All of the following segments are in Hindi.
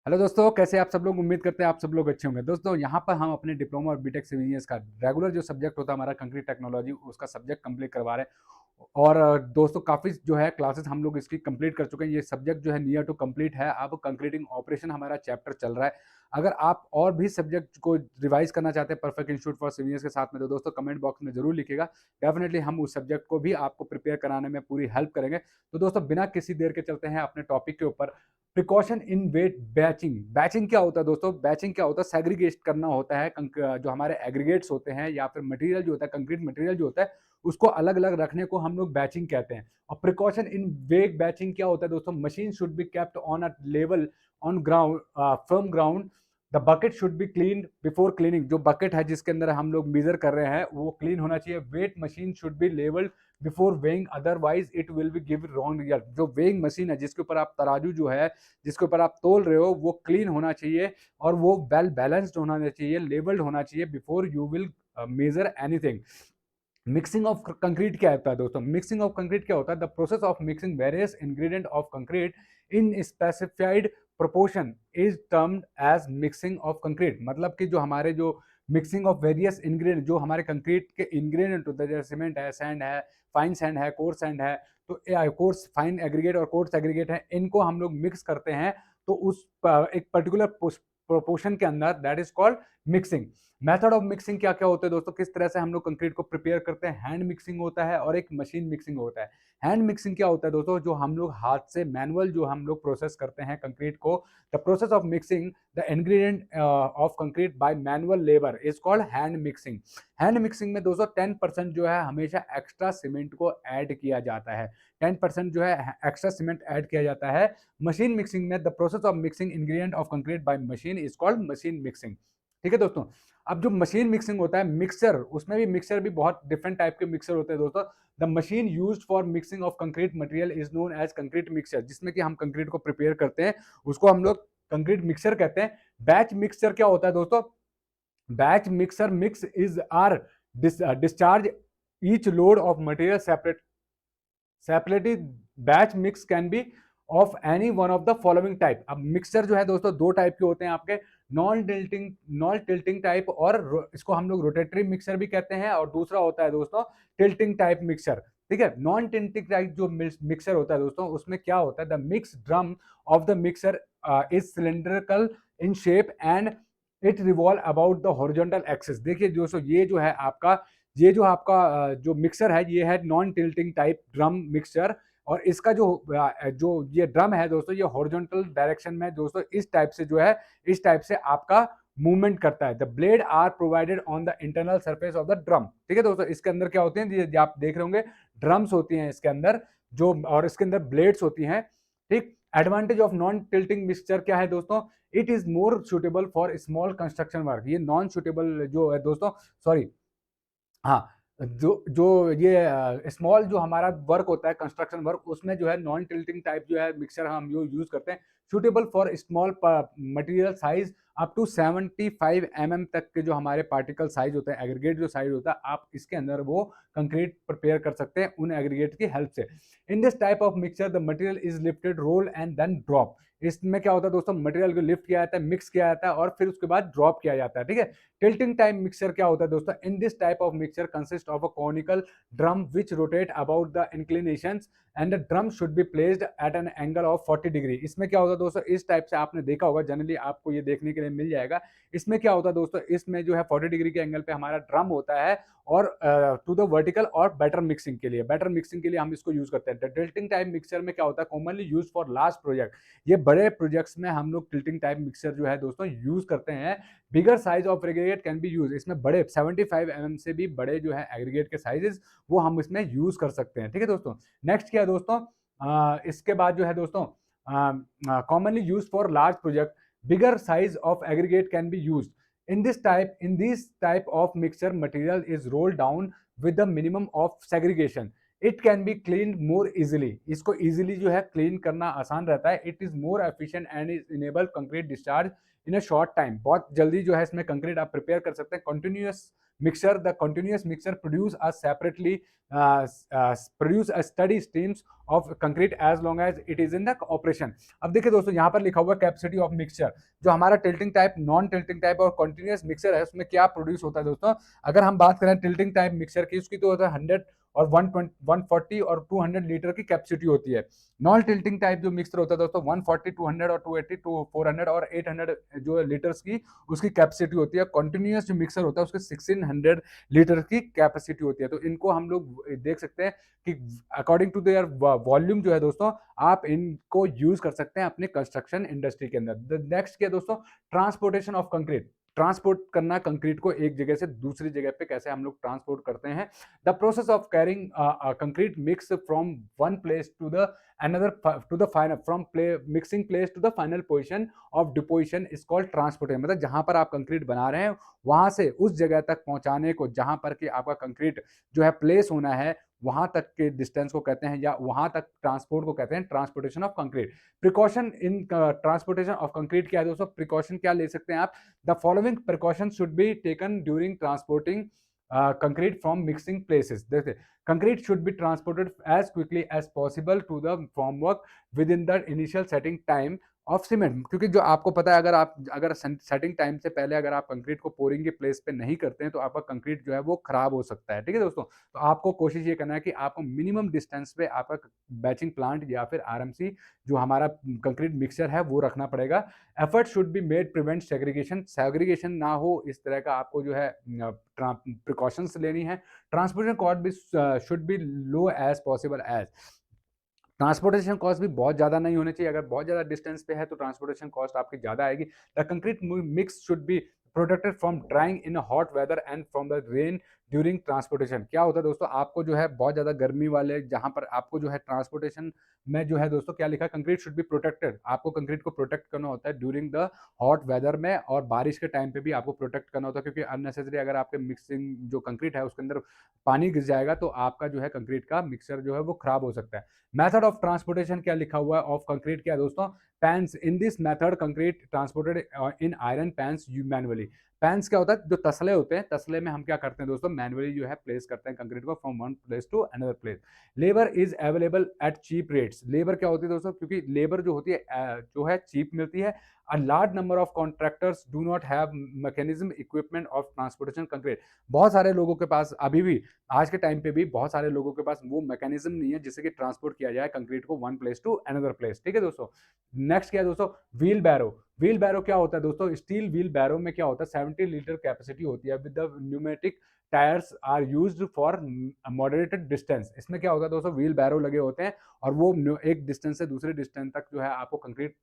हेलो दोस्तों, कैसे आप सब लोग। उम्मीद करते हैं आप सब लोग अच्छे होंगे। दोस्तों यहाँ पर हम अपने डिप्लोमा और बीटेक सिविल इंजीनियर्स का रेगुलर जो सब्जेक्ट होता है हमारा कंक्रीट टेक्नोलॉजी, उसका सब्जेक्ट कंप्लीट करवा रहे हैं। और दोस्तों काफ़ी जो है क्लासेस हम लोग इसकी कंप्लीट कर चुके हैं। ये सब्जेक्ट जो है नियर टू कंप्लीट है। अब कंक्रीटिंग ऑपरेशन हमारा चैप्टर चल रहा है। अगर आप और भी सब्जेक्ट को रिवाइज करना चाहते हैं perfect institute for civil engineers के साथ में, तो दोस्तों कमेंट बॉक्स में जरूर लिखिएगा। डेफिनेटली हम उस सब्जेक्ट को भी आपको प्रिपेयर कराने में पूरी हेल्प करेंगे। तो दोस्तों बिना किसी देर के चलते हैं अपने टॉपिक के ऊपर। Precaution in weight batching. Batching क्या होता है दोस्तों? बैचिंग क्या होता है? सेग्रीगेट करना होता है। जो हमारे एग्रीगेट्स होते हैं या फिर मटेरियल जो होता है, कंक्रीट मटेरियल जो होता है, उसको अलग अलग रखने को हम लोग बैचिंग कहते हैं। और प्रिकॉशन इन वेग बैचिंग क्या होता है दोस्तों? Machine should be kept on a level on ground, firm ground. The bucket should be clean before cleaning. जो बकेट है जिसके अंदर हम लोग मेजर कर रहे हैं वो क्लीन होना चाहिए। Weight machine should be levelled before weighing, otherwise it will be give wrong result. जो वेइंग मशीन है जिसके ऊपर आप तराजू जो है जिसके ऊपर आप तोल रहे हो, वो क्लीन होना चाहिए और वो वेल बैलेंस्ड होना चाहिए, लेवल्ड होना चाहिए before you will measure anything. Mixing of concrete क्या होता है दोस्तों? मिक्सिंग ऑफ कंक्रीट क्या होता है? The process of mixing various ingredient of concrete in specified proportion is termed as mixing of concrete. मतलब कि जो हमारे जो मिक्सिंग ऑफ वेरियस इंग्रेडिएंट, जो हमारे कंक्रीट के इंग्रेडिएंट होते हैं, जैसे सीमेंट है, सैंड है, फाइन सैंड है, कोर्स सैंड है, तो कोर्स फाइन एग्रीगेट और कोर्स एग्रीगेट है, इनको हम लोग मिक्स करते हैं। तो उस एक पर्टिकुलर प्रोपोर्शन के अंदर, that is called mixing. Method of mixing क्या क्या होते हैं दोस्तों? किस तरह से हम लोग कंक्रीट को प्रिपेयर करते हैं? हैंड मिक्सिंग होता है और एक मशीन मिक्सिंग होता है। हैंड मिक्सिंग क्या होता है दोस्तों? जो हम लोग हाथ से मैनुअल जो हम लोग प्रोसेस करते हैं कंक्रीट को। The process of mixing the ingredient of concrete bye manual labour is called hand mixing. Hand mixing में दोस्तों 10% जो है हमेशा एक्स्ट्रा सीमेंट को ऐड किया जाता है। 10% जो है एक्स्ट्रा सीमेंट ऐड किया जाता है। मशीन मिक्सिंग में the process of mixing ingredient of concrete by machine is called machine mixing. ठीक है दोस्तों। अब जो मशीन मिक्सिंग होता है, मिक्सर, उसमें भी मिक्सर भी बहुत डिफरेंट टाइप के मिक्सर होते हैं दोस्तों। The machine used for mixing of concrete material is known as concrete mixer. जिसमें कि हम कंक्रीट को प्रिपेयर करते हैं उसको हम लोग कंक्रीट मिक्सर कहते हैं। बैच मिक्सर क्या होता है दोस्तों? Batch mixer mix is are discharge each load of material separately. Batch mix can be of any one of the following type. अब मिक्सर जो है दोस्तों दो टाइप के होते हैं आपके। नॉन टिल्टिंग टाइप, और इसको हम लोग रोटेटरी मिक्सर भी कहते हैं, और दूसरा होता है दोस्तों टिल्टिंग टाइप मिक्सर। ठीक है। नॉन टिल्टिंग टाइप जो मिक्सर होता है दोस्तों, उसमें क्या होता है? The mix drum of the mixer is cylindrical in shape and it revolve about the horizontal axis. देखिए दोस्तों, ये जो आपका जो मिक्सर है, ये है non tilting type drum mixer. और इसका जो ये ड्रम है दोस्तों, ये हॉरिजॉन्टल डायरेक्शन में दोस्तों इस टाइप से आपका मूवमेंट करता है। The blade are provided on the internal surface of the drum. ठीक है दोस्तों। इसके अंदर क्या होते हैं, ये आप देख रहे होंगे, ड्रम्स होती हैं इसके अंदर जो, और इसके अंदर ब्लेड्स होती हैं। ठीक। Advantage of non tilting mixture क्या है दोस्तों? It is more suitable for small construction work. ये नॉन सुटेबल जो है दोस्तों, सॉरी, हाँ, जो जो ये स्मॉल जो हमारा वर्क होता है, कंस्ट्रक्शन वर्क, उसमें जो है नॉन टिल्टिंग टाइप जो है मिक्सर हम यूज करते हैं। Suitable for small material size up to 75 mm तक के जो हमारे पार्टिकल साइज होते हैं, एग्रीगेट जो साइज होता है, आप इसके अंदर वो कंक्रीट प्रिपेयर कर सकते हैं उन एग्रीगेट की हेल्प से। In this type of mixture the material is lifted, roll and then drop. इसमें क्या होता है दोस्तों? मटेरियल को लिफ्ट किया जाता है, मिक्स किया जाता है और फिर उसके बाद ड्रॉप किया जाता है। ठीक है। टिल्टिंग टाइप मिक्सर क्या होता है दोस्तों? इन this type of mixer consist of a conical drum which rotate about the inclinations and the drum should be placed at an angle of 40 degree. इसमें क्या होता है दोस्तों? इस टाइप से आपने देखा होगा, जनरली आपको ये देखने के लिए मिल जाएगा। इसमें क्या होता है दोस्तों? इसमें जो है 40 डिग्री के एंगल पे हमारा ड्रम होता है, और टू द वर्टिकल और बेटर मिक्सिंग के लिए हम इसको यूज करते हैं। टिल्टिंग टाइप मिक्सर में क्या होता है? Commonly use for large project. ये बड़े प्रोजेक्ट्स में हम लोग टिल्टिंग टाइप मिक्सर जो है दोस्तों यूज करते हैं। Bigger size of aggregate can be use. इसमें बड़े 75 mm से भी बड़े जो है एग्रीगेट के साइजेस वो हम इसमें यूज कर सकते हैं। ठीक है दोस्तों। नेक्स्ट क्या है दोस्तों? इसके बाद जो है दोस्तों, commonly use for large project, bigger size of aggregate can be use. In this type of mixture, material is rolled down with the minimum of segregation. It can be clean more easily, इसको इजिली जो है क्लीन करना आसान रहता है। It is more efficient and is enable concrete discharge in a short time, बहुत जल्दी जो है इसमें कंक्रीट आप प्रिपेयर कर सकते हैं। Continuous mixer, the continuous mixer produce a separately produce a study streams of concrete as long as it is in the operation. अब देखिए दोस्तों, यहाँ पर लिखा हुआ कैपेसिटी ऑफ मिक्सचर, जो हमारा tilting type, non tilting type और कंटिन्यूअस मिक्सर है, उसमें क्या प्रोड्यूस होता है दोस्तों। अगर हम बात करें टिल्टिंग टाइप मिक्सर की, उसकी तो होता है 100 और 140 और 200 लीटर की कैपेसिटी होती है। नॉन टिल्टिंग टाइप जो मिक्सर होता है दोस्तों, 140, 200 और 280 टू 400 और 800 जो लीटर्स की उसकी कैपेसिटी होती है। कंटिन्यूअस जो मिक्सर होता है उसकी 1600 लीटर की कैपेसिटी होती है। तो इनको हम लोग देख सकते हैं कि अकॉर्डिंग टू देयर वॉल्यूम जो है दोस्तों, आप इनको यूज कर सकते हैं अपने कंस्ट्रक्शन इंडस्ट्री के अंदर। नेक्स्ट क्या दोस्तों, ट्रांसपोर्टेशन ऑफ कंक्रीट। ट्रांसपोर्ट करना कंक्रीट को एक जगह से दूसरी जगह पे कैसे हम लोग ट्रांसपोर्ट करते हैं। The process of carrying concrete mix from one place to the another to the final from play mixing place to the final position of deposition is called transportation। मतलब जहां पर आप कंक्रीट बना रहे हैं वहां से उस जगह तक पहुंचाने को, जहां पर कि आपका कंक्रीट जो है प्लेस होना है, वहां तक के डिस्टेंस को कहते हैं, या वहां तक ट्रांसपोर्ट को कहते हैं transportation of concrete. Precaution in transportation of concrete क्या है दोस्तों, प्रिकॉशन क्या ले सकते हैं आप। The following precaution should be taken during transporting concrete from mixing places। देखते concrete should be transported as quickly as possible to the formwork within the initial setting time of cement. क्योंकि जो आपको पता है, अगर सेटिंग टाइम से पहले अगर आप कंक्रीट को पोरिंग के प्लेस पे नहीं करते हैं तो आपका कंक्रीट जो है वो खराब हो सकता है। ठीक है दोस्तों, तो आपको कोशिश ये करना है कि आपको मिनिमम डिस्टेंस पे आपका बैचिंग प्लांट या फिर आरएमसी जो हमारा कंक्रीट मिक्सचर है वो रखना पड़ेगा। Effort should be made prevent segregation ना हो, इस तरह का आपको जो है प्रिकॉशंस लेनी है। ट्रांसपोर्टेशन कॉस्ट भी should be low as possible as. Transportation cost भी बहुत ज़्यादा नहीं होनी चाहिए। अगर बहुत ज़्यादा डिस्टेंस पे है तो ट्रांसपोर्टेशन कॉस्ट आपकी ज़्यादा आएगी। The concrete mix should be protected from drying in hot weather and from the rain during transportation. क्या होता है दोस्तों, आपको जो है बहुत ज़्यादा गर्मी वाले जहाँ पर आपको जो है ट्रांसपोर्टेशन में जो है दोस्तों क्या लिखा है, कंक्रीट शुड बी प्रोटेक्टेड। आपको कंक्रीट को प्रोटेक्ट करना होता है ड्यूरिंग द हॉट वेदर में, और बारिश के टाइम पे भी आपको प्रोटेक्ट करना होता है, क्योंकि अननेसेसरी अगर आपके मिक्सिंग जो कंक्रीट है उसके अंदर पानी घिस जाएगा तो आपका जो है कंक्रीट का मिक्सर जो है वो खराब हो सकता है। मेथड ऑफ ट्रांसपोर्टेशन क्या लिखा हुआ है ऑफ कंक्रीट क्या है दोस्तों, pans. In this method concrete transported in iron pans manually. Pans क्या होता है, जो तसले होते हैं, तसले में हम क्या करते हैं दोस्तों, मैनुअली जो है प्लेस करते हैं कंक्रीट को from one place to another place. Labour is available at cheap rates. Labour क्या होती है दोस्तों, क्योंकि लेबर जो होती है जो है चीप मिलती है। A large number of contractors do not have mechanism equipment of transportation concrete. बहुत सारे लोगों के पास अभी भी, आज के टाइम पे भी बहुत सारे लोगों के पास वो मैकेनिज्म नहीं है जिससे कि ट्रांसपोर्ट किया जाए कंक्रीट को one place to another place. ठीक है दोस्तों, नेक्स्ट क्या है दोस्तों, व्हील बैरो। व्हील बैरो क्या होता है दोस्तों, स्टील व्हील बैरो में क्या होता है, 70 लीटर कैपेसिटी होती है with the pneumatic tyres are used for moderated distance. इसमें क्या होता है दोस्तों, व्हील बैरो लगे होते हैं और वो एक डिस्टेंस से दूसरे डिस्टेंस तक जो है आपको कंक्रीट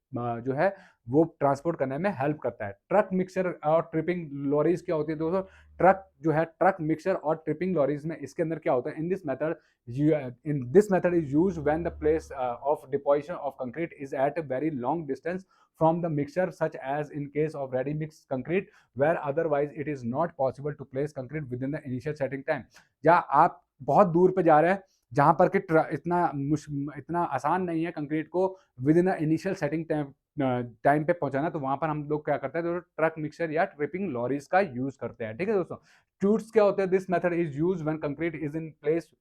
जो है वो ट्रांसपोर्ट करने में हेल्प करता है। ट्रक मिक्सर और ट्रिपिंग लॉरीज क्या होती है दोस्तों, ट्रक जो है, ट्रक मिक्सर और ट्रिपिंग लॉरीज में इसके अंदर क्या होता है, इन this method is used when the place of deposition of concrete is at a very long distance from the mixture, such as in case of ready mix concrete where otherwise it is not possible to place concrete within the initial setting time। या आप बहुत दूर पे जा रहे हैं जहां पर कि इतना आसान नहीं है कंक्रीट को with in the initial setting time पे पहुंचाना, तो वहां पर हम लोग क्या करते हैं दोस्तों, ट्रक मिक्सर या ट्रिपिंग लॉरीज का यूज करते हैं। ठीक है दोस्तों, टूट्स क्या होते हैं, this method is use when concrete is in place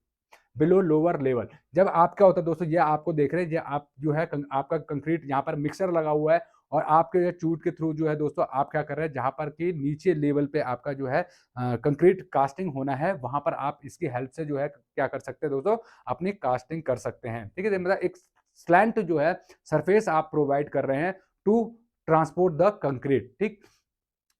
below lower level. जब आप क्या होता है दोस्तों, ये आपको देख रहे हैं, ये आप जो है आपका कंक्रीट यहाँ पर मिक्सर लगा हुआ है और आपके चूट के थ्रू जो है दोस्तों आप क्या कर रहे हैं, जहां पर कि नीचे लेवल पे आपका जो है कंक्रीट कास्टिंग होना है, वहां पर आप इसकी हेल्प से जो है क्या कर सकते हैं दोस्तों, अपनी कास्टिंग कर सकते हैं। ठीक है, मतलब एक स्लैंट जो है सरफेस आप प्रोवाइड कर रहे हैं टू ट्रांसपोर्ट द कंक्रीट। ठीक,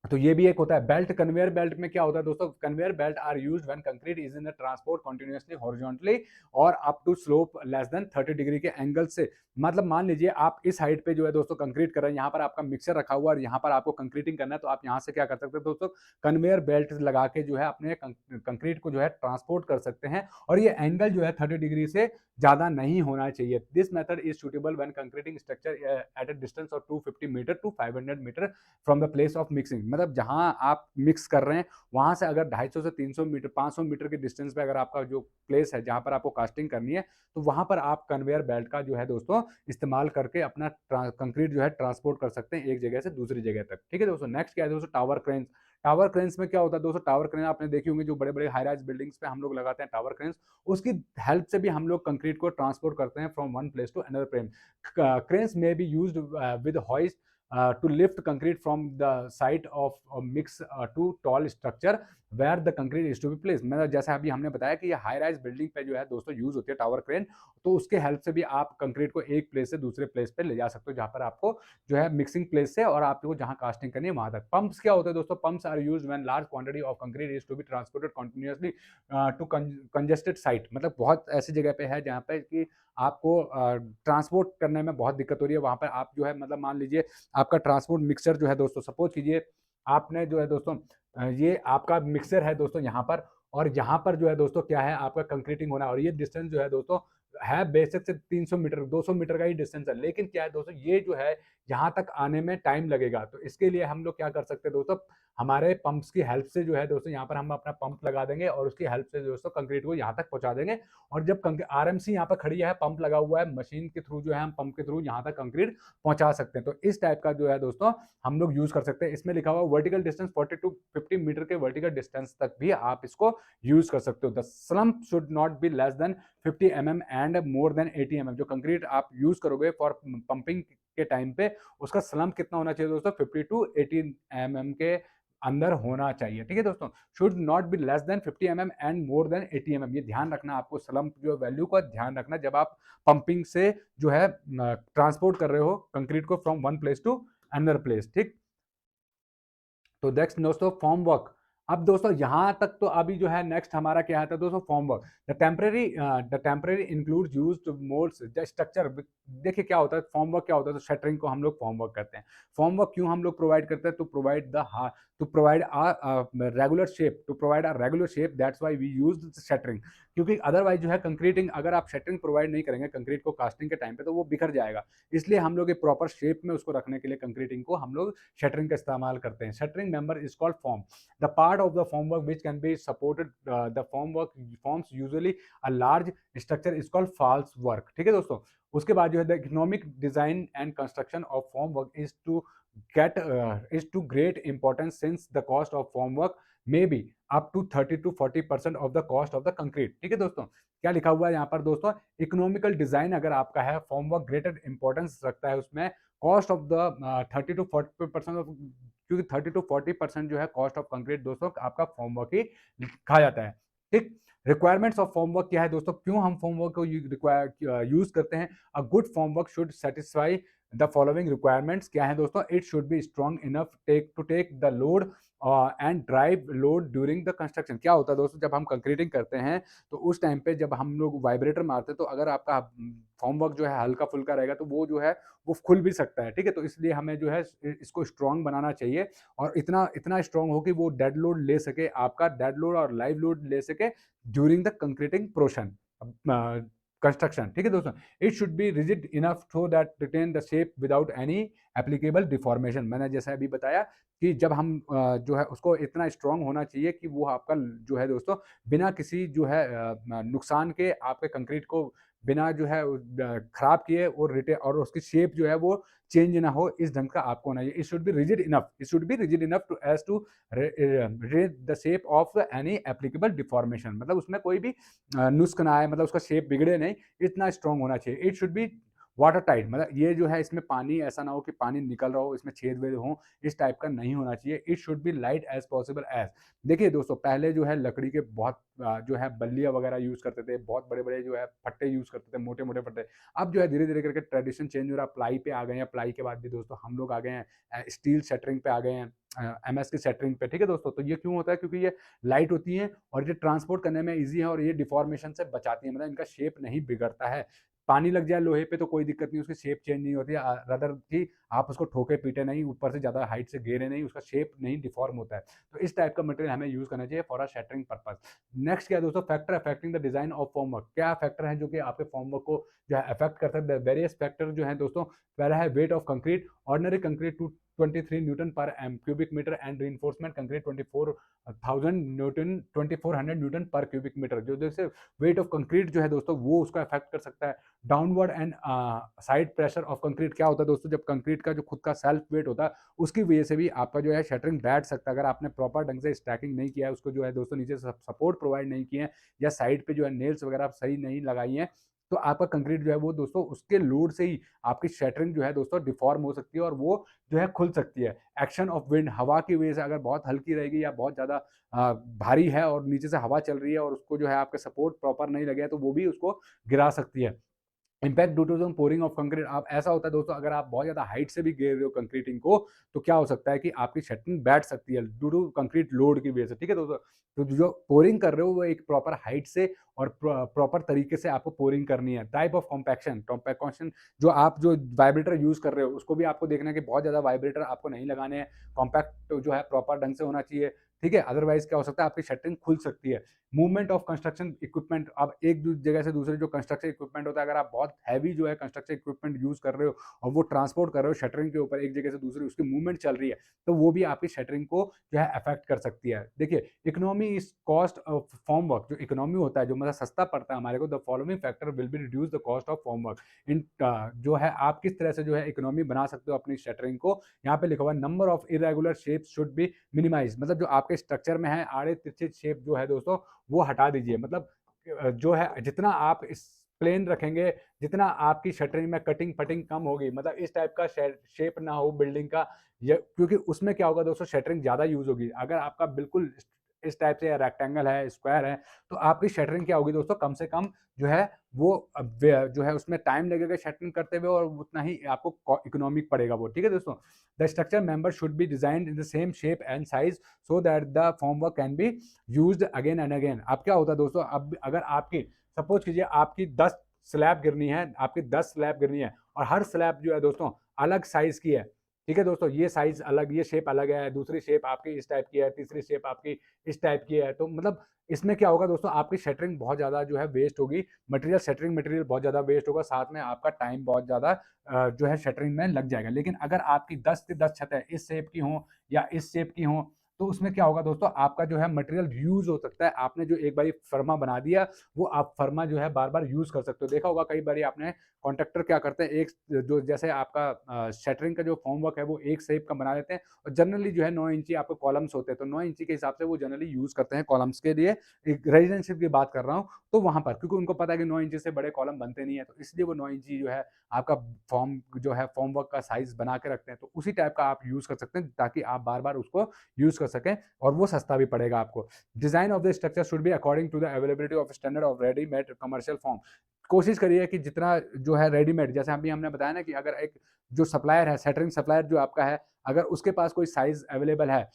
तो ये भी एक होता है बेल्ट। कन्वेयर बेल्ट में क्या होता है दोस्तों, conveyor belt are used when concrete is in the transport continuously horizontally और up to slope less than 30 degree के एंगल से। मतलब मान लीजिए आप इस हाइट पे जो है दोस्तों कंक्रीट कर रहे हैं, यहाँ पर आपका मिक्सर रखा हुआ है और यहाँ पर आपको कंक्रीटिंग करना है, तो आप यहाँ से क्या कर सकते हैं दोस्तों, कन्वेयर बेल्ट लगा के जो है अपने कंक्रीट को जो है ट्रांसपोर्ट कर सकते हैं, और ये एंगल जो है 30 डिग्री से ज्यादा नहीं होना चाहिए। This method is suitable when concreting structure at a distance of 250 metre to 500 metre from the place of mixing. मतलब जहाँ आप मिक्स कर रहे हैं, वहाँ से अगर 250 से 300 मीटर 500 मीटर के डिस्टेंस पे अगर आपका जो प्लेस है, जहाँ पर आपको कास्टिंग करनी है, तो वहाँ पर आप कन्वेयर बेल्ट का जो है दोस्तों इस्तेमाल करके अपना कंक्रीट जो है ट्रांसपोर्ट कर सकते हैं एक जगह से दूसरी जगह तक। ठीक है दोस्तों? नेक्स्ट क्या है दोस्तों, टावर क्रेन्स। टावर क्रेन्स में क्या होता है दोस्तों, टावर क्रेन आपने देखी होंगी, जो बड़े-बड़े हाई राइज़ बिल्डिंग्स पे हम लोग लगाते हैं टावर क्रेन्स, उसकी हेल्प से भी हम लोग कंक्रीट को ट्रांसपोर्ट करते हैं from one place to another place. Cranes may be used with hoist to lift concrete from the site of a mix to tall structure where the concrete is to be placed। मतलब जैसा अभी हमने बताया कि ये हाई राइज बिल्डिंग पे जो है दोस्तों यूज होती है टावर क्रेन, तो उसके हेल्प से भी आप कंक्रीट को एक प्लेस से दूसरे प्लेस पे ले जा सकते हो, जहाँ पर आपको जो है मिक्सिंग प्लेस से और आपको जहाँ कास्टिंग करनी है वहां तक। पंप्स क्या होते हैं दोस्तों, pumps are use when large quantity of concrete is to be transported continuously to congested site. मतलब बहुत ऐसी जगह पे है जहाँ पे कि आपको ट्रांसपोर्ट करने में बहुत दिक्कत हो रही है, वहाँ पर आप जो है मतलब मान लीजिए आपका ट्रांसपोर्ट मिक्सर जो है दोस्तों, सपोज कीजिए आपने जो है दोस्तों ये आपका मिक्सर है दोस्तों यहाँ पर, और यहाँ पर जो है दोस्तों क्या है आपका कंक्रीटिंग होना है, और ये डिस्टेंस जो है दोस्तों है बेसिक से 300 मीटर 200 मीटर का ही डिस्टेंस है, लेकिन क्या है दोस्तों ये जो है यहाँ तक आने में टाइम लगेगा। तो इसके लिए हम लोग क्या कर सकते हैं दोस्तों, हमारे पंप्स की हेल्प से जो है दोस्तों यहाँ पर हम अपना पंप लगा देंगे और उसकी हेल्प से दोस्तों कंक्रीट को यहाँ तक पहुँचा देंगे। और जब आरएमसी यहाँ पर खड़ी है, पंप लगा हुआ है, मशीन के थ्रू जो है हम पंप के थ्रू यहाँ तक कंक्रीट पहुँचा सकते हैं। तो इस टाइप का जो है दोस्तों हम लोग यूज कर सकते हैं। इसमें लिखा हुआ वर्टिकल डिस्टेंस 40 टू 50 मीटर के वर्टिकल डिस्टेंस तक भी आप इसको यूज कर सकते हो। The slump should not be less than 50 mm and more than 80 mm। जो कंक्रीट आप यूज करोगे फॉर पंपिंग के टाइम पे, उसका स्लम्प कितना होना चाहिए दोस्तों, 50 टू 80 mm के अंदर होना चाहिए। ठीक है दोस्तों, should not be less than 50 mm and more than 80 mm। ये ध्यान रखना, आपको स्लम्प जो वैल्यू का ध्यान रखना जब आप पंपिंग से जो है ट्रांसपोर्ट कर रहे हो कंक्रीट को from one place to another place. ठीक, तो नेक्स्ट दोस्तों फॉर्म वर्क। अब दोस्तों यहाँ तक तो अभी जो है नेक्स्ट हमारा क्या आता है दोस्तों, form work. The temporary includes used moulds the structure. देखिए क्या होता है फॉर्म वर्क, क्या होता है, तो शटरिंग को हम लोग फॉर्म वर्क करते हैं। फॉर्म वर्क क्यों हम लोग प्रोवाइड करते हैं, to provide a regular shape, that's why we use shuttering. क्योंकि अदरवाइज जो है कंक्रीटिंग, अगर आप शटरिंग प्रोवाइड नहीं करेंगे कंक्रीट को कास्टिंग के टाइम पे, तो वो बिखर जाएगा। इसलिए हम लोग एक प्रॉपर शेप में उसको रखने के लिए कंक्रीटिंग को हम लोग शटरिंग का इस्तेमाल करते हैं। Shuttering member is called form. The part of the form work which can be supported the form work forms usually a large structure is called false work. ठीक है दोस्तों, उसके बाद जो है the economic design and construction of form work is to great importance since the cost of formwork may be up to 30 to 40% of the cost of the concrete। ठीक है दोस्तों, क्या लिखा हुआ है यहाँ पर दोस्तों, इकोनॉमिकल डिजाइन अगर आपका है, फॉर्मवर्क ग्रेटर इंपॉर्टेंस रखता है उसमें, cost of the 30 to 40% of, क्योंकि 30 टू 40% जो है कॉस्ट ऑफ कंक्रीट दोस्तों आपका फॉर्मवर्क ही कहा जाता है। ठीक, रिक्वायरमेंट्स ऑफ फॉर्मवर्क क्या है दोस्तों, क्यों हम फॉर्मवर्क को यूज करते हैं। A good formwork should satisfy the following requirements. क्या है दोस्तों, it should be strong enough to take the load and drive load during the construction. क्या होता है दोस्तों, जब हम कंक्रीटिंग करते हैं तो उस टाइम पे जब हम लोग वाइब्रेटर मारते हैं, तो अगर आपका फॉर्मवर्क जो है हल्का फुल्का रहेगा तो वो जो है वो खुल भी सकता है। ठीक है, तो इसलिए हमें जो है इसको स्ट्रॉन्ग बनाना चाहिए, और इतना इतना स्ट्रॉन्ग हो कि वो डेड लोड ले सके, आपका डेड लोड और लाइव लोड ले सके during the concreting portion construction. ठीक है दोस्तों, it should be rigid enough so that retain the shape without any applicable deformation. मैंने जैसे अभी बताया कि जब हम जो है उसको इतना स्ट्रॉन्ग होना चाहिए कि वो आपका जो है दोस्तों बिना किसी जो है नुकसान के आपके कंक्रीट को बिना जो है खराब किए और रिटेन और उसकी शेप जो है वो चेंज ना हो, इस ढंग का आपको होना चाहिए। It should be rigid enough to as to red the shape of any applicable deformation. मतलब उसमें कोई भी नुस्ख ना आए, मतलब उसका शेप बिगड़े नहीं, इतना स्ट्रॉन्ग होना चाहिए। It should B water tight, मतलब ये जो है इसमें पानी ऐसा ना हो कि पानी निकल रहा हो, इसमें छेद वेद हो, इस टाइप का नहीं होना चाहिए। It should be light as possible as. देखिए दोस्तों, पहले जो है लकड़ी के बहुत जो है बल्लियाँ वगैरह यूज़ करते थे, बहुत बड़े बड़े जो है फट्टे यूज़ करते थे, मोटे मोटे फट्टे। अब जो है धीरे धीरे करके ट्रेडिशन चेंज हो रहा है, प्लाई पे आ गए हैं, प्लाई के बाद भी दोस्तों हम लोग आ गए हैं स्टील शटरिंग पे आ गए हैं, एमएस की शटरिंग पे। ठीक है दोस्तों, तो ये क्यों होता है, क्योंकि ये लाइट होती हैं और ये ट्रांसपोर्ट करने में ईजी है, और ये डिफॉर्मेशन से बचाती है, मतलब इनका शेप नहीं बिगड़ता है। पानी लग जाए लोहे पे तो कोई दिक्कत नहीं, उसकी शेप चेंज नहीं होती, रदर कि आप उसको ठोके पीटे नहीं, ऊपर से ज़्यादा हाइट से गिरे नहीं, उसका शेप नहीं डिफॉर्म होता है। तो इस टाइप का मटेरियल हमें यूज़ करना चाहिए for a shuttering purpose. Next क्या है दोस्तों, factor affecting the design of formwork. क्या फैक्टर है जो कि आपके फॉर्मवर्क को जो है अफेक्ट करता है। वेरियस फैक्टर जो है दोस्तों, पहला है weight of concrete. Ordinary concrete two 23 newton per cubic metre and reinforcement concrete 2400 newton per cubic metre. जो जैसे वेट ऑफ कंक्रीट जो है दोस्तों वो उसका इफेक्ट कर सकता है। Downward and side pressure of concrete क्या होता है दोस्तों, जब कंक्रीट का जो खुद का सेल्फ वेट होता है उसकी वजह से भी आपका जो है शटरिंग बैठ सकता है। अगर आपने प्रॉपर ढंग से स्टैकिंग नहीं किया है, उसको जो है दोस्तों नीचे से सपोर्ट प्रोवाइड नहीं किए हैं, या साइड पे जो है नेल्स वगैरह सही नहीं लगाई हैं, तो आपका कंक्रीट जो है वो दोस्तों उसके लोड से ही आपकी शटरिंग जो है दोस्तों डिफॉर्म हो सकती है और वो जो है खुल सकती है। एक्शन ऑफ विंड, हवा की वजह से अगर बहुत हल्की रहेगी या बहुत ज़्यादा भारी है और नीचे से हवा चल रही है और उसको जो है आपके सपोर्ट प्रॉपर नहीं लगे है, तो वो भी उसको गिरा सकती है। Impact due to the pouring of concrete, आप ऐसा होता है दोस्तों, अगर आप बहुत ज़्यादा हाइट से भी गिर रहे हो कंक्रीटिंग को, तो क्या हो सकता है कि आपकी शटरिंग बैठ सकती है ड्यू टू कंक्रीट लोड की वजह से। ठीक है दोस्तों, तो जो पोरिंग कर रहे हो वो एक प्रॉपर हाइट से और प्रॉपर तरीके से आपको पोरिंग करनी है। टाइप ऑफ कॉम्पैक्शन, जो आप जो वाइब्रेटर यूज कर रहे हो उसको भी आपको देखना है कि बहुत ज़्यादा वाइब्रेटर आपको नहीं लगाने हैं। कॉम्पैक्ट जो है प्रॉपर ढंग से होना चाहिए। ठीक है, अदरवाइज क्या हो सकता है आपकी शटरिंग खुल सकती है। मूवमेंट ऑफ कंस्ट्रक्शन इक्विपमेंट, अब एक जगह से दूसरे जो कंस्ट्रक्शन इक्विपमेंट होता है, अगर आप बहुत हैवी जो है कंस्ट्रक्शन इक्विपमेंट यूज कर रहे हो और वो ट्रांसपोर्ट कर रहे हो शटरिंग के ऊपर एक जगह से दूसरी, उसकी मूवमेंट चल रही है, तो वो भी आपकी शटरिंग को जो है अफेक्ट कर सकती है। देखिए, economy is cost of form work, जो इकोनॉमी होता है, जो मतलब सस्ता पड़ता है हमारे को, the following factor will be reduce the cost of form work. इन जो है आप किस तरह से जो है इकोनॉमी बना सकते हो अपनी शटरिंग को, यहाँ पे लिखा हुआ है number of irregular shapes should be minimize, मतलब जो आपके स्ट्रक्चर में है आड़े तिरछे शेप जो है दोस्तों वो हटा दीजिए। मतलब जो है जितना आप इस प्लेन रखेंगे, जितना आपकी शटरिंग में कटिंग फटिंग कम होगी, मतलब इस टाइप का शेप ना हो बिल्डिंग का, क्योंकि उसमें क्या होगा दोस्तों शटरिंग ज़्यादा यूज होगी। अगर आपका बिल्कुल इस टाइप से रेक्टेंगल है, स्क्वायर है, तो आपकी शटरिंग क्या होगी दोस्तों, कम से कम जो है वो जो है उसमें टाइम लगेगा शटरिंग करते हुए और उतना ही आपको इकोनॉमिक पड़ेगा वो। ठीक है दोस्तों, the structure member should be designed in the same shape and size so that the form work can be used again and again. अब क्या होता है दोस्तों, अब अगर आपकी सपोज कीजिए आपकी 10 स्लैब गिरनी है, आपकी 10 स्लैब गिरनी है और हर स्लैब जो है दोस्तों अलग साइज की है। ठीक है दोस्तों, ये साइज अलग, ये शेप अलग है, दूसरी शेप आपकी इस टाइप की है, तीसरी शेप आपकी इस टाइप की है, तो मतलब इसमें क्या होगा दोस्तों, आपकी शटरिंग बहुत ज़्यादा जो है वेस्ट होगी, मटेरियल शटरिंग मटेरियल बहुत ज़्यादा वेस्ट होगा, साथ में आपका टाइम बहुत ज़्यादा जो है शटरिंग में लग जाएगा। लेकिन अगर आपकी 10 से 10 छतें इस शेप की हों या इस शेप की हों, तो उसमें क्या होगा दोस्तों, आपका जो है मटेरियल यूज हो सकता है। आपने जो एक बारी फर्मा बना दिया, वो आप फर्मा जो है बार बार यूज कर सकते हो। देखा होगा कई बारी आपने, कॉन्ट्रैक्टर क्या करते हैं, एक जो जैसे आपका शटरिंग का जो फॉर्मवर्क है वो एक शेप का बना देते हैं और जनरली जो है 9 इंची आपको कॉलम्स होते हैं, तो 9 इंची के हिसाब से वो जनरली यूज करते हैं कॉलम्स के लिए। एक रेजिडेंशियल की बात कर रहा हूँ, तो वहां पर क्योंकि उनको पता है कि 9 इंची से बड़े कॉलम बनते नहीं है, तो इसलिए वो 9 इंची जो है आपका फॉर्म जो है फॉर्मवर्क का साइज बना के रखते हैं। तो उसी टाइप का आप यूज कर सकते हैं ताकि आप बार बार उसको यूज कर सकें और वो सस्ता भी पड़ेगा आपको। Design of the structure should be according to the availability of standard of readymade commercial form. कोशिश करिए कि जितना जो है रेडीमेड, जैसे अभी हमने बताया ना कि अगर एक जो सप्लायर है, सेटरिंग सप्लायर जो आपका है, अगर उसके पास कोई साइज अवेलेबल है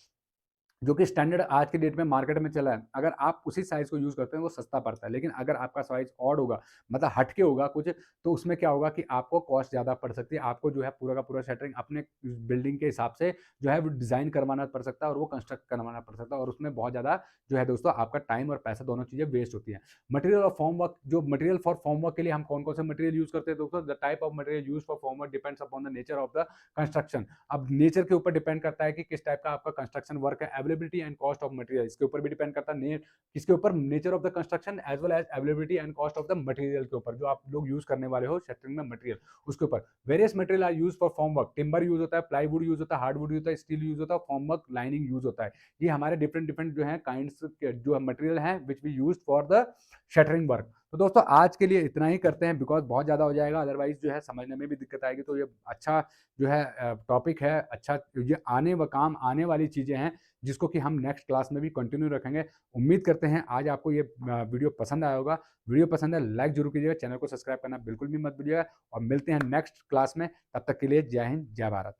जो कि स्टैंडर्ड आज के डेट में मार्केट में चला है, अगर आप उसी साइज़ को यूज़ करते हैं वो सस्ता पड़ता है। लेकिन अगर आपका साइज़ ऑड होगा, मतलब हट के होगा कुछ, तो उसमें क्या होगा कि आपको कॉस्ट ज़्यादा पड़ सकती है। आपको जो है पूरा का पूरा शटरिंग अपने बिल्डिंग के हिसाब से जो है वो डिज़ाइन करवाना पड़ सकता है और वो कंस्ट्रक्ट करवाना पड़ सकता है और उसमें बहुत ज़्यादा जो है दोस्तों आपका टाइम और पैसा दोनों चीज़ें वेस्ट होती हैं। मटेरियल और फॉर्म वर्क, जो मटेरियल फॉर फॉर्म वर्क के लिए हम कौन-कौन से मटेरियल यूज़ करते हैं दोस्तों? The type of material used for form work depends upon the nature of the construction. अब नेचर के ऊपर डिपेंड करता है कि किस टाइप का आपका कंस्ट्रक्शन वर्क है, availability and cost of material इसके ऊपर भी डिपेंड करता है। किसके ऊपर? Nature of the construction as well as availability and cost of the material के ऊपर, जो आप लोग यूज करने वाले हो शटरिंग में मटेरियल, उसके ऊपर। Various material are use for form work, timber use होता है, प्लाईवुड यूज होता है, हार्डवुड यूज होता है, स्टील यूज होता है, फॉर्म वर्क लाइनिंग यूज होता है। ये हमारे डिफरेंट डिफरेंट जो है काइंड्स के जो मटेरियल हैं which we use for the shuttering work. तो दोस्तों आज के लिए इतना ही करते हैं, बिकॉज बहुत ज़्यादा हो जाएगा, अदरवाइज जो है समझने में भी दिक्कत आएगी। तो ये अच्छा जो है टॉपिक है, अच्छा ये आने व काम आने वाली चीज़ें हैं जिसको कि हम नेक्स्ट क्लास में भी कंटिन्यू रखेंगे। उम्मीद करते हैं आज आपको ये वीडियो पसंद आया होगा। वीडियो पसंद है लाइक जरूर कीजिएगा, चैनल को सब्सक्राइब करना बिल्कुल भी मत भूलिएगा और मिलते हैं नेक्स्ट क्लास में। तब तक के लिए जय हिंद, जय भारत।